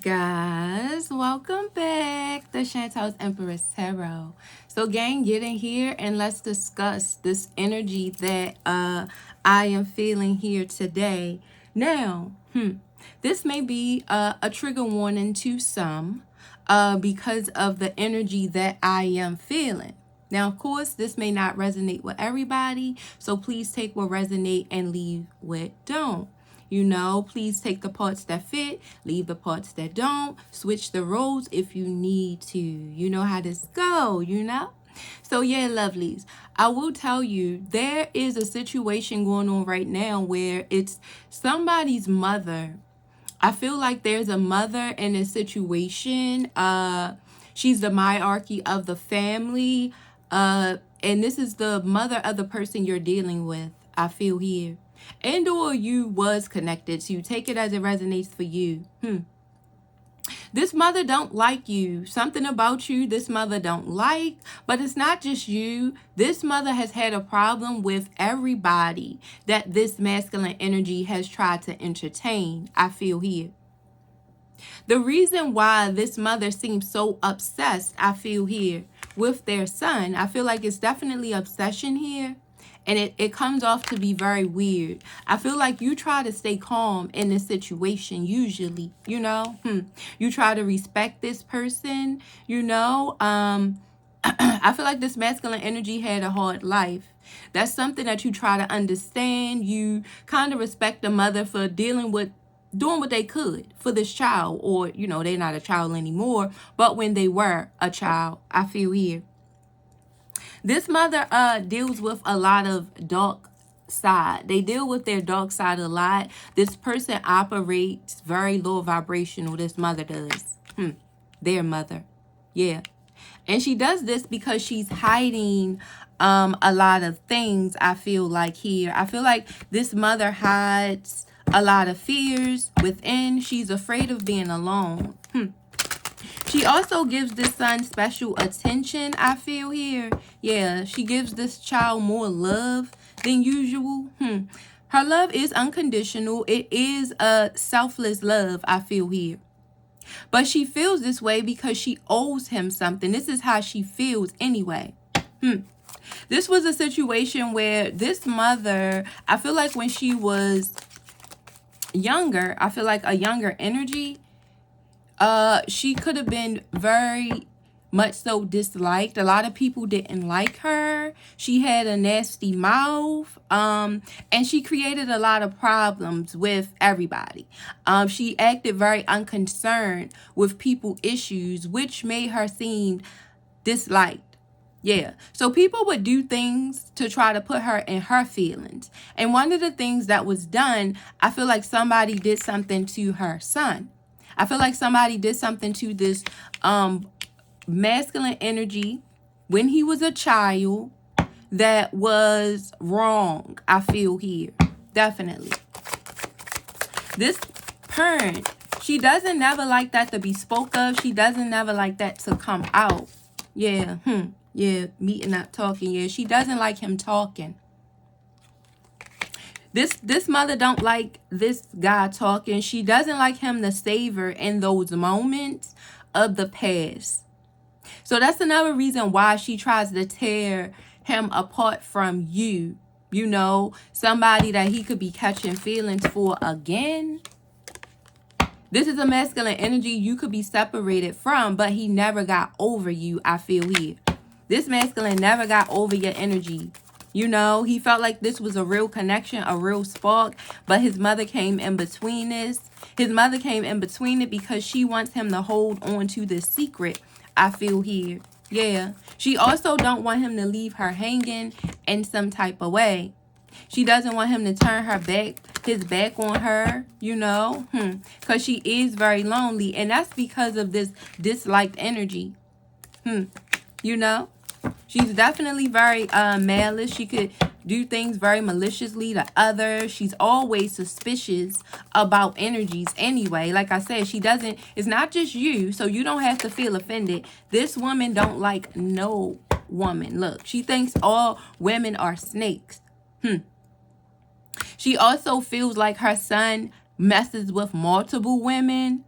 Guys, welcome back to Chantel's Empress Tarot. So gang, get in here and let's discuss this energy that I am feeling here today. Now, this may be a trigger warning to some because of the energy that I am feeling. Now, of course, this may not resonate with everybody, so please take what resonate and leave what don't. Please take the parts that fit, leave the parts that don't, switch the roles if you need to. You know how this go. So yeah, lovelies, I will tell you there is a situation going on right now where it's somebody's mother. I feel like there's a mother in a situation. She's the hierarchy of the family. And this is the mother of the person you're dealing with, I feel here. And or you was connected to. Take it as it resonates for you. This mother don't like you. Something about you this mother don't like. But it's not just you. This mother has had a problem with everybody that this masculine energy has tried to entertain, I feel here. The reason why this mother seems so obsessed, I feel here, with their son, I feel like it's definitely obsession here. And it comes off to be very weird. I feel like you try to stay calm in this situation, usually, You try to respect this person, I feel like this masculine energy had a hard life. That's something that you try to understand. You kind of respect the mother for doing what they could for this child. Or, they're not a child anymore. But when they were a child, I feel here. This mother deals with a lot of dark side. They deal with their dark side a lot. This person operates very low vibrational. This mother does. Their mother. Yeah. And she does this because she's hiding a lot of things, I feel like here. I feel like this mother hides a lot of fears within. She's afraid of being alone. She also gives this son special attention, I feel here. Yeah, she gives this child more love than usual. Her love is unconditional. It is a selfless love, I feel here. But she feels this way because she owes him something. This is how she feels anyway. This was a situation where this mother, I feel like when she was younger, I feel like a younger energy, she could have been very much so disliked. A lot of people didn't like her. She had a nasty mouth, and she created a lot of problems with everybody. She acted very unconcerned with people issues, which made her seem disliked. Yeah. So people would do things to try to put her in her feelings. And one of the things that was done, I feel like somebody did something to her son. I feel like somebody did something to this masculine energy when he was a child that was wrong, I feel here. Definitely. This parent, she doesn't never like that to be spoke of. She doesn't never like that to come out. Yeah, yeah, meeting, not talking. Yeah, she doesn't like him talking. This mother don't like this guy talking. She doesn't like him to savor in those moments of the past. So that's another reason why she tries to tear him apart from you. Somebody that he could be catching feelings for again. This is a masculine energy you could be separated from, but he never got over you, I feel here. This masculine never got over your energy. He felt like this was a real connection, a real spark, but his mother came in between this. His mother came in between it because she wants him to hold on to this secret, I feel here. Yeah. She also don't want him to leave her hanging in some type of way. She doesn't want him to turn his back on her, because she is very lonely. And that's because of this disliked energy. She's definitely very malice. She could do things very maliciously to others. She's always suspicious about energies anyway. Like I said, it's not just you, so you don't have to feel offended. This woman don't like no woman. Look, she thinks all women are snakes. She also feels like her son messes with multiple women.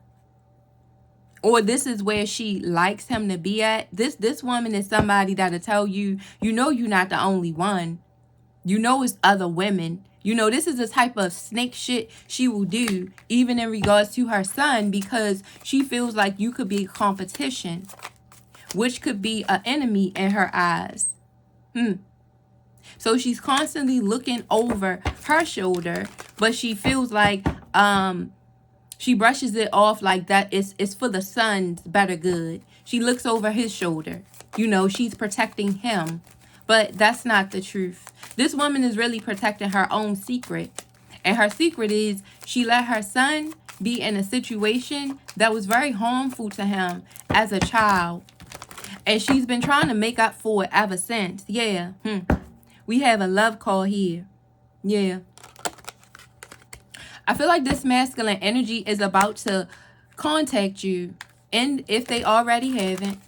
or this is where she likes him to be at. This woman is somebody that'll tell you, you know, you're not the only one. You know, it's other women. You know, this is the type of snake shit she will do, even in regards to her son, because she feels like you could be a competition, which could be an enemy in her eyes. So she's constantly looking over her shoulder, but she feels like she brushes it off like that it's for the son's better good. She looks over his shoulder. You know, she's protecting him. But that's not the truth. This woman is really protecting her own secret. And her secret is she let her son be in a situation that was very harmful to him as a child. And she's been trying to make up for it ever since. Yeah. We have a love call here. Yeah. I feel like this masculine energy is about to contact you. And if they already haven't,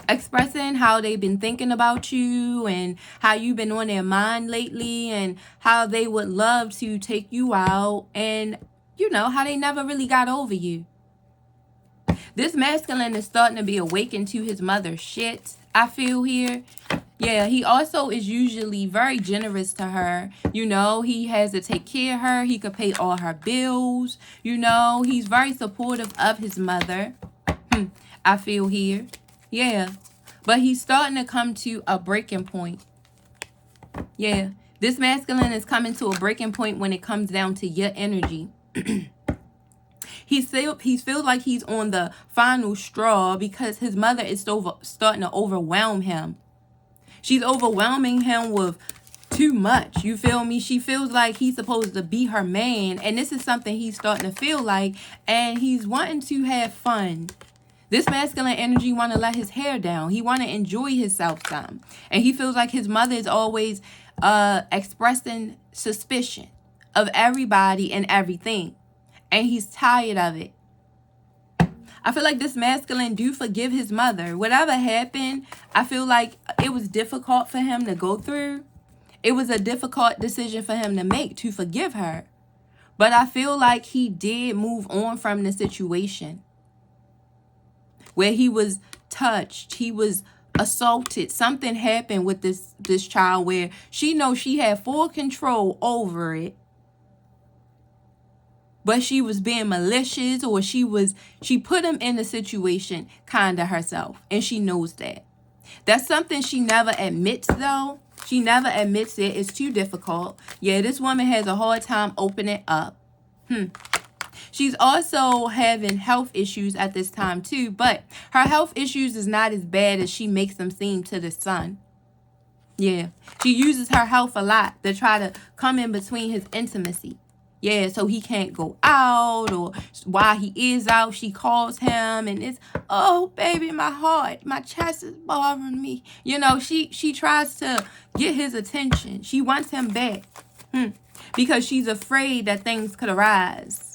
expressing how they've been thinking about you and how you've been on their mind lately and how they would love to take you out and, you know, how they never really got over you. This masculine is starting to be awakened to his mother's shit, I feel here. Yeah, he also is usually very generous to her. You know, he has to take care of her. He could pay all her bills. You know, he's very supportive of his mother. I feel here. Yeah, but he's starting to come to a breaking point. Yeah, this masculine is coming to a breaking point when it comes down to your energy. He feels like he's on the final straw because his mother is starting to overwhelm him. She's overwhelming him with too much. You feel me? She feels like he's supposed to be her man, and this is something he's starting to feel like, and he's wanting to have fun. This masculine energy want to let his hair down. He want to enjoy himself some. And he feels like his mother is always expressing suspicion of everybody and everything. And he's tired of it. I feel like this masculine do forgive his mother. Whatever happened, I feel like it was difficult for him to go through. It was a difficult decision for him to make, to forgive her. But I feel like he did move on from the situation. Where he was touched, he was assaulted. Something happened with this child where she knows she had full control over it. But she was being malicious, or she put him in the situation kind of herself. And she knows that. That's something she never admits, though. She never admits it. It's too difficult. Yeah, this woman has a hard time opening up. She's also having health issues at this time too, but her health issues is not as bad as she makes them seem to the son. Yeah, she uses her health a lot to try to come in between his intimacy. Yeah, so he can't go out, or while he is out, she calls him and it's, oh, baby, my heart, my chest is bothering me. You know, she tries to get his attention. She wants him back because she's afraid that things could arise.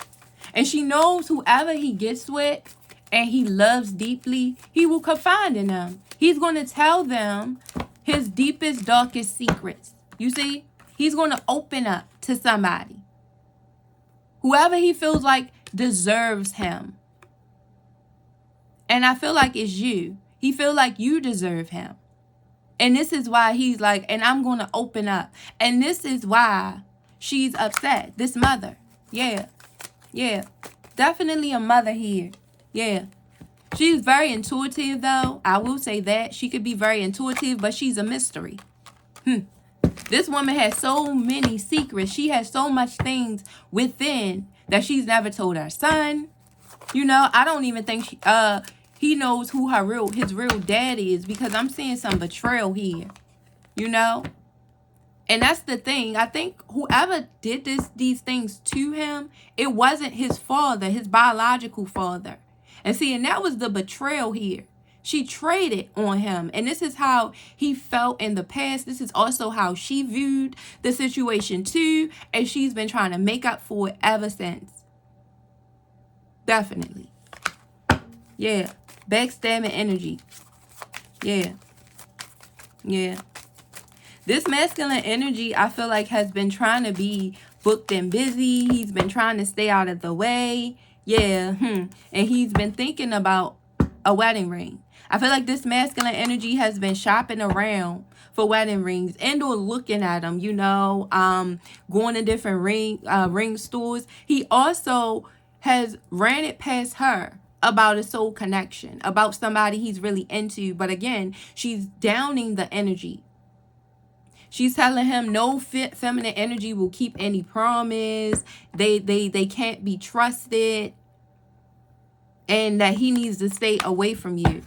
And she knows whoever he gets with and he loves deeply, he will confide in them. He's going to tell them his deepest, darkest secrets. You see, he's going to open up to somebody. Whoever he feels like deserves him. And I feel like it's you. He feels like you deserve him. And this is why he's like, and I'm going to open up. And this is why she's upset. This mother. Yeah. Yeah. Definitely a mother here. Yeah. She's very intuitive, though. I will say that. She could be very intuitive, but she's a mystery. This woman has so many secrets. She has so much things within that she's never told her son. You know, I don't even think he knows who his real dad is, because I'm seeing some betrayal here. You know? And that's the thing. I think whoever did these things to him, it wasn't his father, his biological father. And see, and that was the betrayal here. She traded on him. And this is how he felt in the past. This is also how she viewed the situation too. And she's been trying to make up for it ever since. Definitely. Yeah. Backstabbing energy. Yeah. Yeah. This masculine energy, I feel like, has been trying to be booked and busy. He's been trying to stay out of the way. Yeah. And and he's been thinking about a wedding ring. I feel like this masculine energy has been shopping around for wedding rings and or looking at them, going to different ring stores. He also has ran it past her about a soul connection, about somebody he's really into. But again, she's downing the energy. She's telling him no feminine energy will keep any promise. They can't be trusted. And that he needs to stay away from you.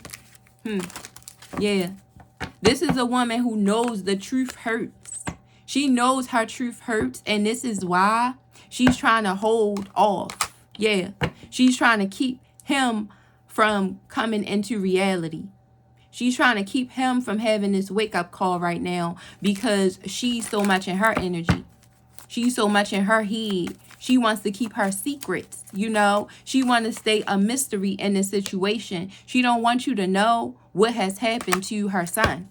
Yeah. This is a woman who knows the truth hurts. She knows her truth hurts. And this is why she's trying to hold off. Yeah. She's trying to keep him from coming into reality. She's trying to keep him from having this wake-up call right now because she's so much in her energy. She's so much in her head. She wants to keep her secrets, She wants to stay a mystery in this situation. She don't want you to know what has happened to her son.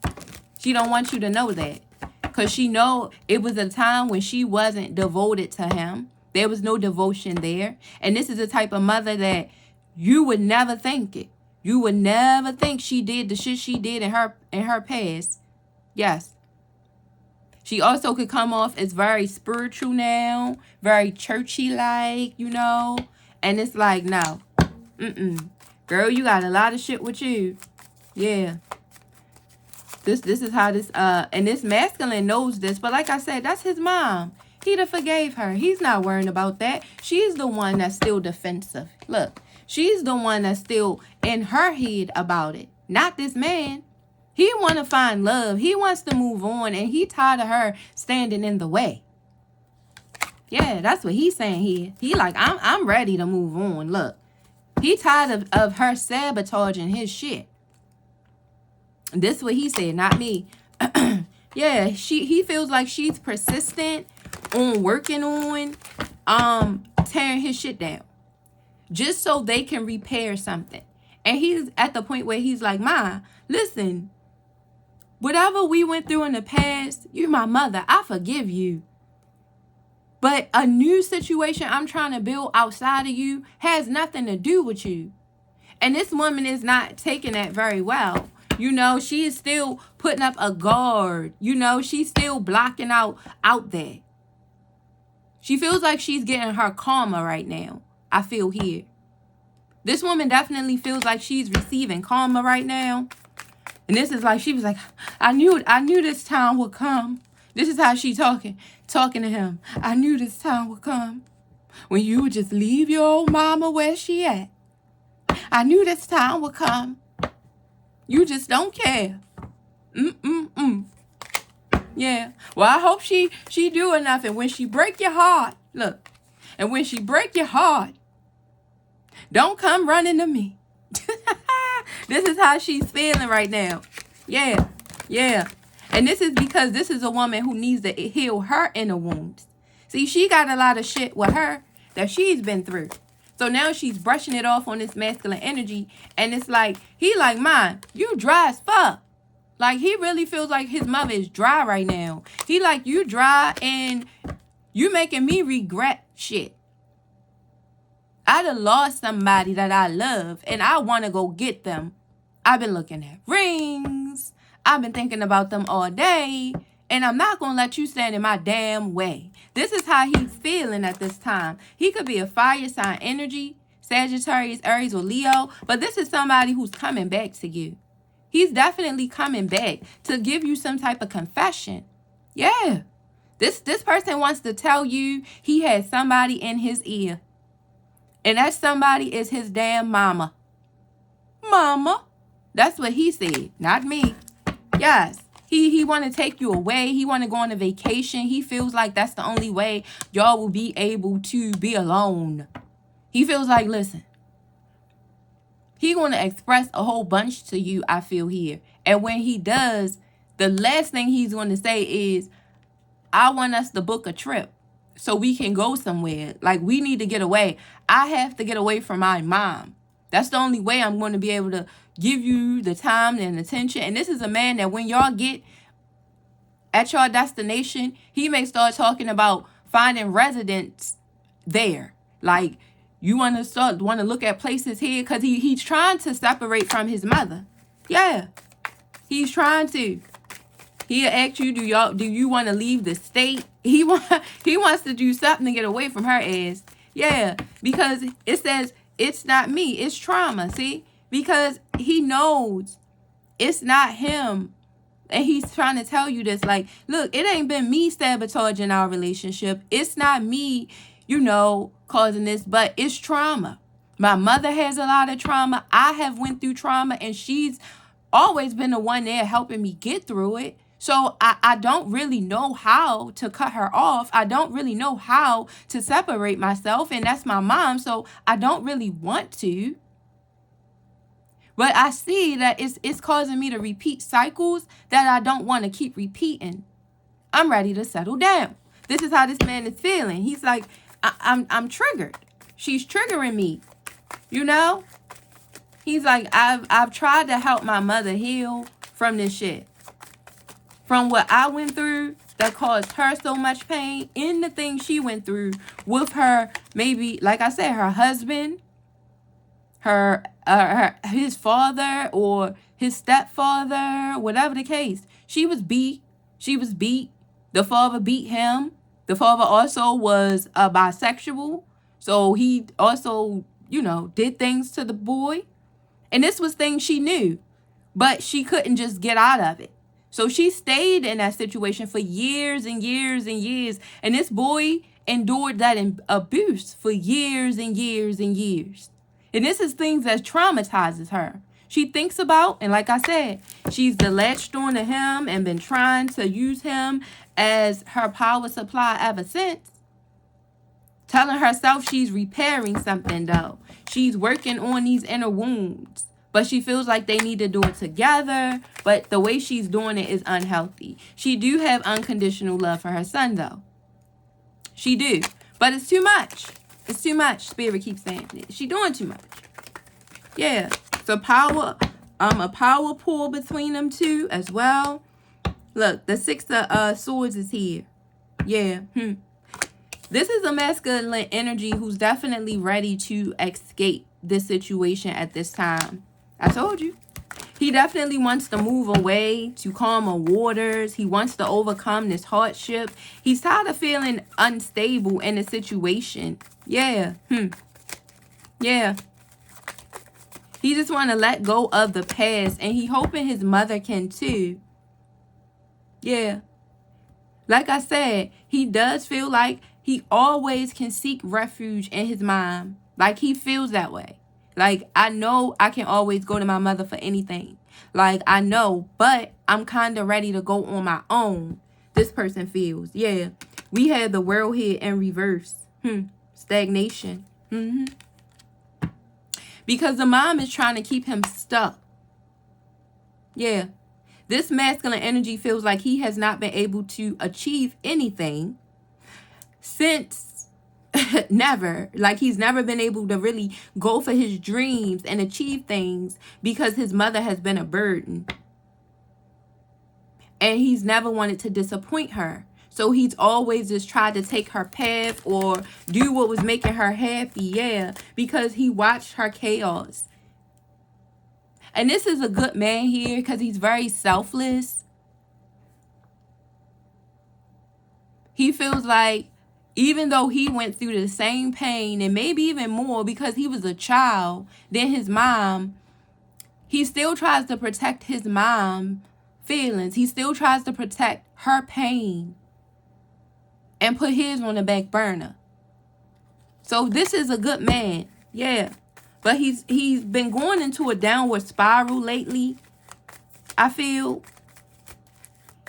She don't want you to know that. Because she know it was a time when she wasn't devoted to him. There was no devotion there. And this is the type of mother that you would never think it. You would never think she did the shit she did in her past. Yes. She also could come off as very spiritual now, very churchy-like, And it's like, no. Girl, you got a lot of shit with you. Yeah. This is how this, and this masculine knows this. But like I said, that's his mom. He done forgave her. He's not worrying about that. She's the one that's still defensive. Look, she's the one that's still in her head about it. Not this man. He want to find love. He wants to move on. And he tired of her standing in the way. Yeah, that's what he's saying here. He like, I'm ready to move on. Look, he tired of her sabotaging his shit. This is what he said, not me. Yeah, he feels like she's persistent on working on tearing his shit down. Just so they can repair something. And he's at the point where he's like, Ma, listen, whatever we went through in the past, you're my mother. I forgive you. But a new situation I'm trying to build outside of you has nothing to do with you. And this woman is not taking that very well. She is still putting up a guard. She's still blocking out there. She feels like she's getting her karma right now. I feel here. This woman definitely feels like she's receiving karma right now. And this is like, she was like, I knew this time would come. This is how she talking to him. I knew this time would come when you would just leave your old mama where she at. I knew this time would come. You just don't care. Yeah. Well, I hope she do enough. And when she break your heart, look. And when she break your heart, don't come running to me. This is how she's feeling right now. Yeah. Yeah. And this is because this is a woman who needs to heal her inner wounds. See, she got a lot of shit with her that she's been through. So now she's brushing it off on this masculine energy. And it's like, he like, man, you dry as fuck. Like, he really feels like his mother is dry right now. He like, you dry and you making me regret shit. I done lost somebody that I love and I want to go get them. I've been looking at rings. I've been thinking about them all day. And I'm not going to let you stand in my damn way. This is how he's feeling at this time. He could be a fire sign energy, Sagittarius, Aries, or Leo. But this is somebody who's coming back to you. He's definitely coming back to give you some type of confession. Yeah. This person wants to tell you he had somebody in his ear. And that somebody is his damn mama. Mama. That's what he said, not me. Yes. He want to take you away. He want to go on a vacation. He feels like that's the only way y'all will be able to be alone. He feels like, listen, he going to express a whole bunch to you, I feel here. And when he does, the last thing he's going to say is, I want us to book a trip so we can go somewhere. Like, we need to get away. I have to get away from my mom. That's the only way I'm going to be able to give you the time and attention. And this is a man that when y'all get at your destination, he may start talking about finding residents there. Like, You want to look at places here because he's trying to separate from his mother. Yeah, he's trying to. He'll ask you, do you want to leave the state? He wants to do something to get away from her ass. Yeah, because it says it's not me, it's trauma. See, because he knows it's not him. And he's trying to tell you this, like, look, it ain't been me sabotaging our relationship. It's not me, causing this, but it's trauma. My mother has a lot of trauma. I have went through trauma, and she's always been the one there helping me get through it. So I don't really know how to cut her off. I don't really know how to separate myself. And that's my mom. So I don't really want to. But I see that it's causing me to repeat cycles that I don't want to keep repeating. I'm ready to settle down. This is how this man is feeling. He's like, I'm triggered. She's triggering me. He's like, I've tried to help my mother heal from this shit. From what I went through that caused her so much pain, in the things she went through with her, maybe, like I said, her husband, his father or his stepfather, whatever the case. She was beat. The father beat him. The father also was bisexual. So he also, did things to the boy. And this was things she knew. But she couldn't just get out of it. So she stayed in that situation for years and years and years. And this boy endured that abuse for years and years and years. And this is things that traumatizes her. She thinks about, and like I said, she's latched on to him and been trying to use him as her power supply ever since. Telling herself she's repairing something, though. She's working on these inner wounds. But she feels like they need to do it together. But the way she's doing it is unhealthy. She do have unconditional love for her son, though. She do. But it's too much. It's too much. Spirit keeps saying it. She doing too much. Yeah. So a power pull between them two as well. Look, the 6 of Swords is here. Yeah. This is a masculine energy who's definitely ready to escape this situation at this time. I told you. He definitely wants to move away to calmer waters. He wants to overcome this hardship. He's tired of feeling unstable in a situation. Yeah. Yeah. He just want to let go of the past. And he hoping his mother can too. Yeah. Like I said, he does feel like he always can seek refuge in his mom. Like he feels that way. Like, I know I can always go to my mother for anything. Like, I know, but I'm kind of ready to go on my own. This person feels. Yeah. We had the world here in reverse. Stagnation. Because the mom is trying to keep him stuck. Yeah. This masculine energy feels like he has not been able to achieve anything since never. Like he's never been able to really go for his dreams and achieve things because his mother has been a burden. And he's never wanted to disappoint her. So he's always just tried to take her path or do what was making her happy. Yeah, because he watched her chaos. And this is a good man here because he's very selfless. He feels like even though he went through the same pain and maybe even more because he was a child than his mom, he still tries to protect his mom's feelings. He still tries to protect her pain and put his on the back burner. So this is a good man. Yeah. But he's been going into a downward spiral lately, I feel.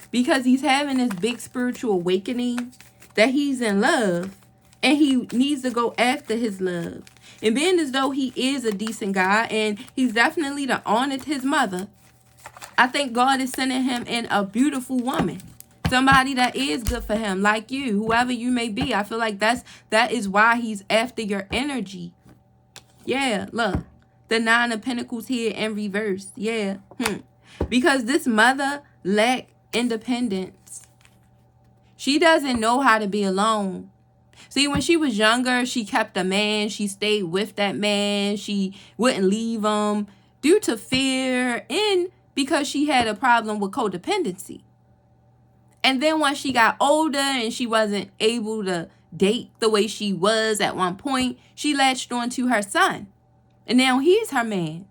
Because he's having this big spiritual awakening that he's in love. And he needs to go after his love. And being as though he is a decent guy and he's definitely honored his mother, I think God is sending him in a beautiful woman. Somebody that is good for him, like you, whoever you may be. I feel like that is why he's after your energy. Yeah, look. The 9 of Pentacles here in reverse. Yeah. Because this mother lacked independence. She doesn't know how to be alone. See, when she was younger, she kept a man. She stayed with that man. She wouldn't leave him due to fear and because she had a problem with codependency. And then once she got older and she wasn't able to date the way she was at one point, she latched on to her son. And now he's her man.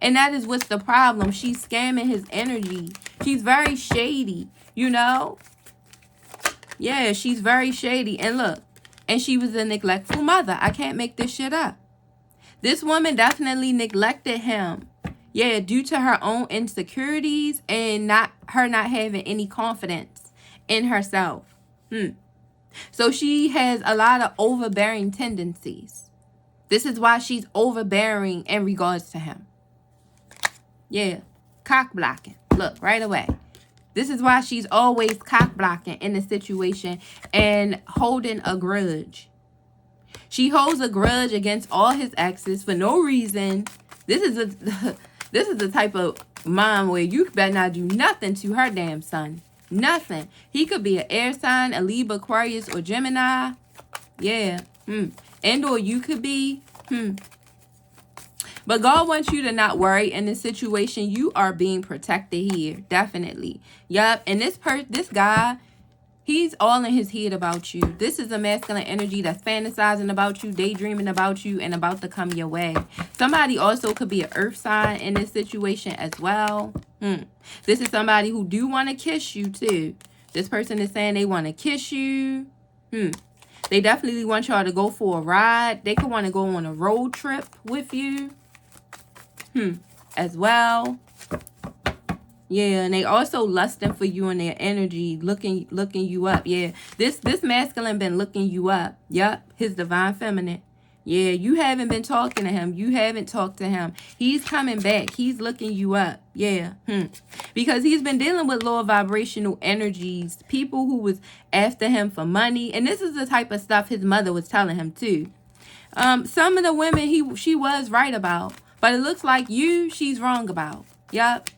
And that is what's the problem. She's scamming his energy. She's very shady, you know? Yeah, she's very shady. And look, and she was a neglectful mother. I can't make this shit up. This woman definitely neglected him. Yeah, due to her own insecurities and not having any confidence in herself. So she has a lot of overbearing tendencies. This is why she's overbearing in regards to him. Yeah, cock blocking. Look, right away. This is why she's always cock blocking in a situation and holding a grudge. She holds a grudge against all his exes for no reason. This is the type of mom where you better not do nothing to her damn son. Nothing. He could be an air sign, a Libra, Aquarius, or Gemini. Yeah. And or you could be. But God wants you to not worry in this situation. You are being protected here. Definitely. Yup. And this guy, he's all in his head about you. This is a masculine energy that's fantasizing about you, daydreaming about you, and about to come your way. Somebody also could be an earth sign in this situation as well. This is somebody who do want to kiss you too. This person is saying they want to kiss you. They definitely want y'all to go for a ride. They could want to go on a road trip with you. As well. Yeah, and they also lusting for you and their energy, looking you up. Yeah, this masculine been looking you up. Yup, his divine feminine. Yeah, you haven't been talking to him. You haven't talked to him. He's coming back. He's looking you up. Yeah, because he's been dealing with lower vibrational energies, people who was after him for money, and this is the type of stuff his mother was telling him too. Some of the women she was right about, but it looks like she's wrong about. Yup.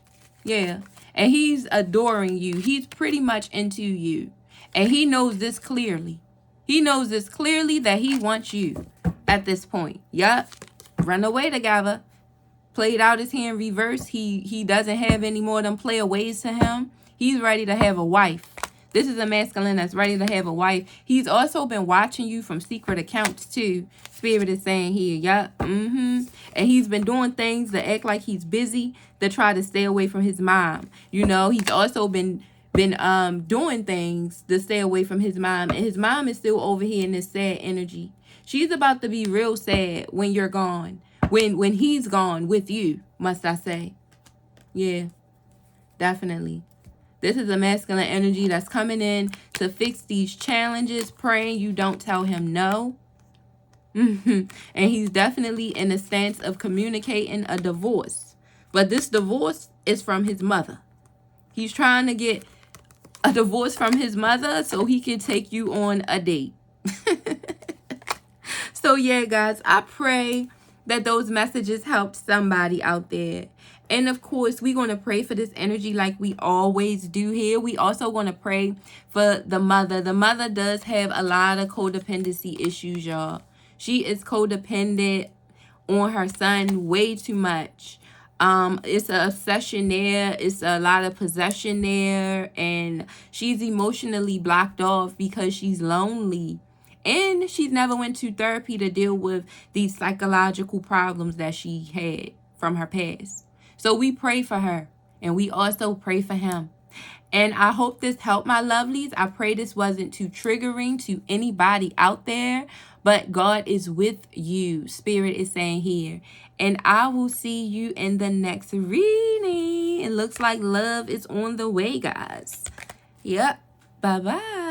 Yeah. And he's adoring you. He's pretty much into you. And he knows this clearly. He knows this clearly that he wants you at this point. Yup. Run away together. Played out his hand reverse. He doesn't have any more of them playaways to him. He's ready to have a wife. This is a masculine that's ready to have a wife. He's also been watching you from secret accounts too. Spirit is saying here, yup, And he's been doing things to act like he's busy to try to stay away from his mom. You know, he's also been doing things to stay away from his mom. And his mom is still over here in this sad energy. She's about to be real sad when you're gone. When he's gone with you, must I say. Yeah, definitely. This is a masculine energy that's coming in to fix these challenges, praying you don't tell him no. And he's definitely in a stance of communicating a divorce. But this divorce is from his mother. He's trying to get a divorce from his mother so he can take you on a date. So yeah, guys, I pray that those messages help somebody out there. And of course, we're going to pray for this energy like we always do here. We also going to pray for the mother. The mother does have a lot of codependency issues, y'all. She is codependent on her son way too much. It's an obsession there. It's a lot of possession there. And she's emotionally blocked off because she's lonely. And she's never went to therapy to deal with these psychological problems that she had from her past. So we pray for her. And we also pray for him. And I hope this helped, my lovelies. I pray this wasn't too triggering to anybody out there. But God is with you. Spirit is saying here. And I will see you in the next reading. It looks like love is on the way, guys. Yep. Bye-bye.